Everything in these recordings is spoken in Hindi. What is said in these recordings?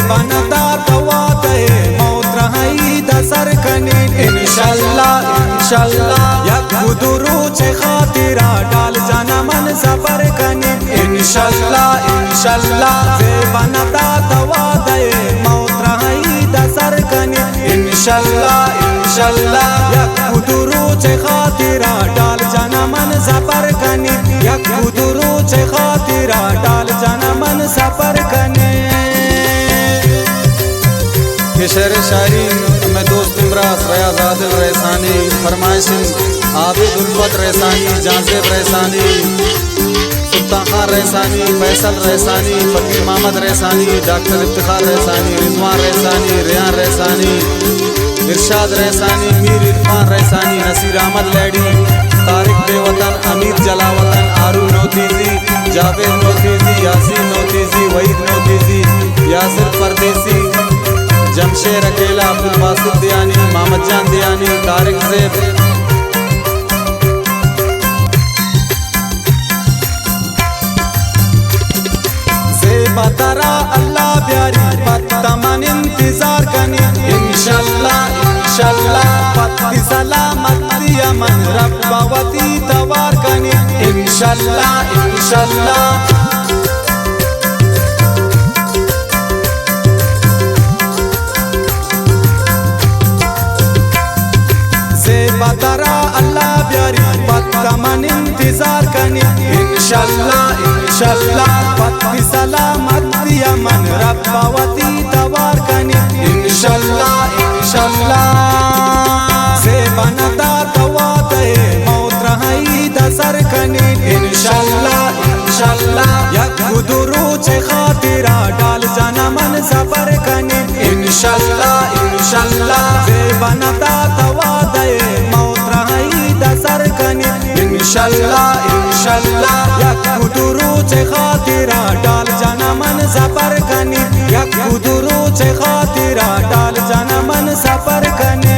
बनता तवाते मौत रही दसर कनी इंशाल्लाह इंशाल्लाह या खुदरू चे खातिरा डाल जाना मन सफर कनी इंशाल्लाह इंशाल्लाह से बनता तवाते मौत रही दसर कनी इंशाल्लाह इंशाल्लाह या खुदरू चे खातिरा डाल जाना मन सफर कनी या खुदरू चे खातिरा डाल जाना मन सफर कनी। ये शेर शायरी मैं दोस्त इमरास रियाज आदिल रहसानी फरमाइश आबिद उल्फत रहसानी जाज़िब रहसानी सुल्तान खान रहसानी फैसल रहसानी फकीर मोहम्मद रहसानी डॉक्टर इफ्तिखार रहसानी रिजवान रहसानी रियान रहसानी इरशाद रहसानी मीर इरफान रहसानी नसीर अहमद लैडी तारिक बेवतन अमीर जलावतन आरू नौतीजी जावेद नौतीजी यासीन नौतीजी वहीद नौतीजी यासिर परदेसी जमशेर अकेला अब्दुल बासित दियानी मोहम्मद जान दियानी तारिक ज़ेब बतरा अल्लाह प्यारी पत्तमन इंतजार कनी इंशाल्लाह इंशाल्लाह पत्ती सलामती अमन रब्बावती तवार कनी इंशाल्लाह इंशाल्लाह से बतरा अल्लाह प्यारी पत्तमन इंतजार कनी इंशाल्लाह इंशाल्लाह पत्ती सलामती अमन रब्बावती तवार कनी इंशाल्लाह इंशाल्लाह से बनता तवाते मौत रही दसर कनी इंशाल्लाह इंशाल्लाह या खुदरू चे खातिरा डाल जाना मन सफर कनी इंशाल्लाह इंशाल्लाह से बनता तवाते मौत रही दसर कनी इंशाल्लाह इंशाल्लाह या खुदरू चे खातिरा डाल जाना मन सफर कनी या खुदरू चे खातिरा डाल जाना मन सफर कनी।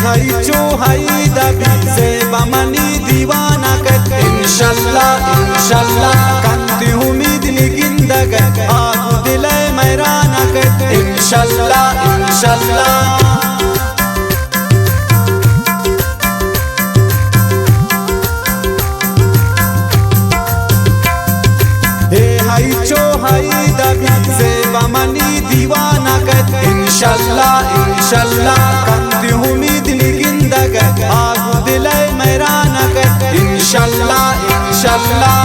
हई चो हई दबी से बमनी दीवाना कर इंशाल्लाह इंशाल्लाह कंती उम्मीद निगिंदग आग दिले मैराना कर इंशाल्लाह इंशाल्लाह हे हई चो हई दबी से बमनी दीवाना कर इंशाल्लाह इंशाल्लाह कंती उम्मीद निगिंदग आग दिले मैराना कर इंशाल्लाह इंशाल्लाह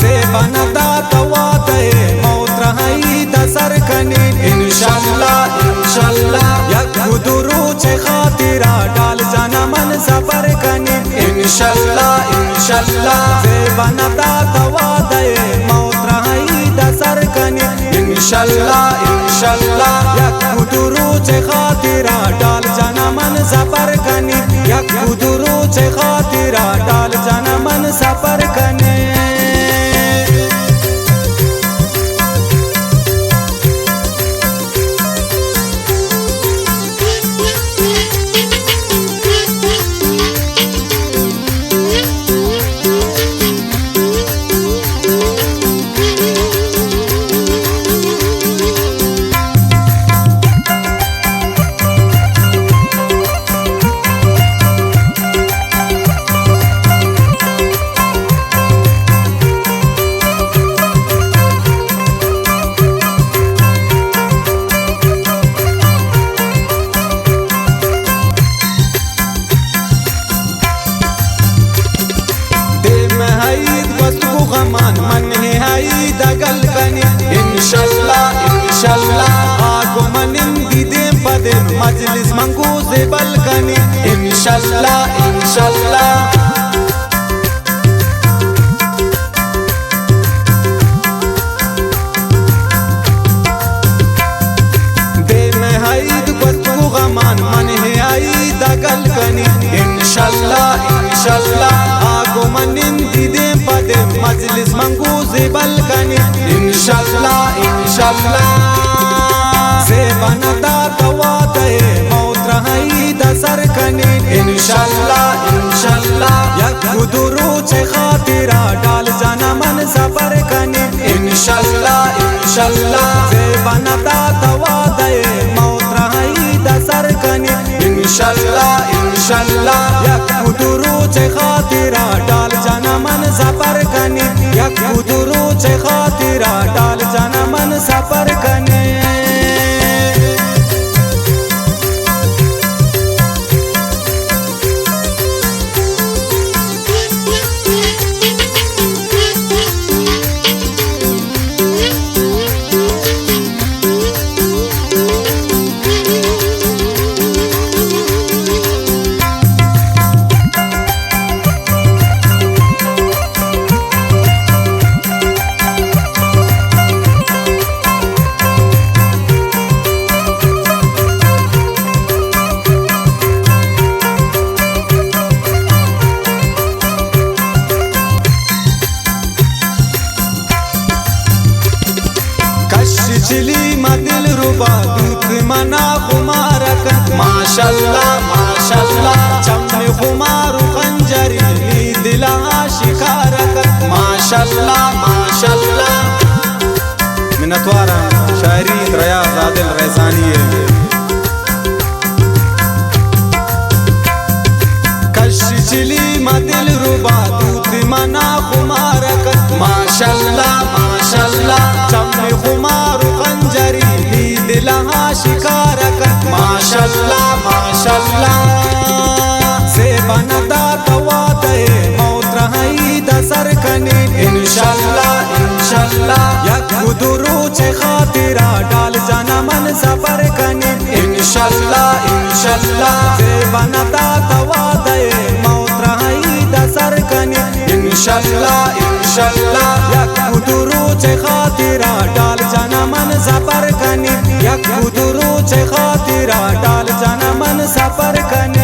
से बनता तवाते मौत रही दसर कनी इंशाल्लाह इंशाल्लाह या खुदरू चे खातिरा डाल जाना मन सफर कनी इंशाल्लाह इंशाल्लाह से बनता तवाते मौत रही दसर कनी इंशाल्लाह इंशाल्लाह या खुदरू चे खातिरा डाल जाना मन सफर कनी या खुदरू चे खातिरा डाल जाना मन सफर कनी। मजलिस मंगू ज़ेबल कनी इंशाल्लाह इंशाल्लाह। गमान मन है आई दगल कनी इंशाल्लाह इंशाल्लाह। आगो मनिन दीदे पदे मजलिस मंगू ज़ेबल कनी इंशाल्लाह इंशाल्लाह। से बनता तवाते मौत रही दसर कनी इंशाल्लाह इंशाल्लाह। यक गुदुरू चे खातिरा डाल जाना मन सफर कनी इंशाल्लाह इंशाल्लाह। से बनता तवाते मौत रही दसर कनी इंशाल्लाह इंशाल्लाह। यक गुदुरू चे खातिरा डाल जाना मन सफर कनी यक गुदुरू चे खातिरा डाल जाना मन सफर कनी। चिली मदिल रुबा दूत मना खुमारक माशाल्लाह माशाल्लाह। चम्मे खुमारू खंजरी दिला शिकारक माशाल्लाह माशाल्लाह। मिन्नतवारा शायरी रियाज आदिल रैसानी है। कश चिली मदिल रुबा दूत मना खुमारक माशाल्लाह माशाल्लाह। चम्मे खुमारू दिला शिकारक माशाल्लाह माशाल्लाह। से बनता तवाते मौत रही दसर कनी इंशाल्लाह इंशाल्लाह। यक गुदुरू चे खातिरा डाल जाना मन सफर कनी इंशाल्लाह इंशाल्लाह। से बनता तवाते मौत रही दसर कनी इंशाल्लाह इंशाल्लाह। यक गुदुरू चे खातिरा डाल जाना मन सफर कनी यक गुदुरू चे खातिरा डाल जाना मन सफर कनी।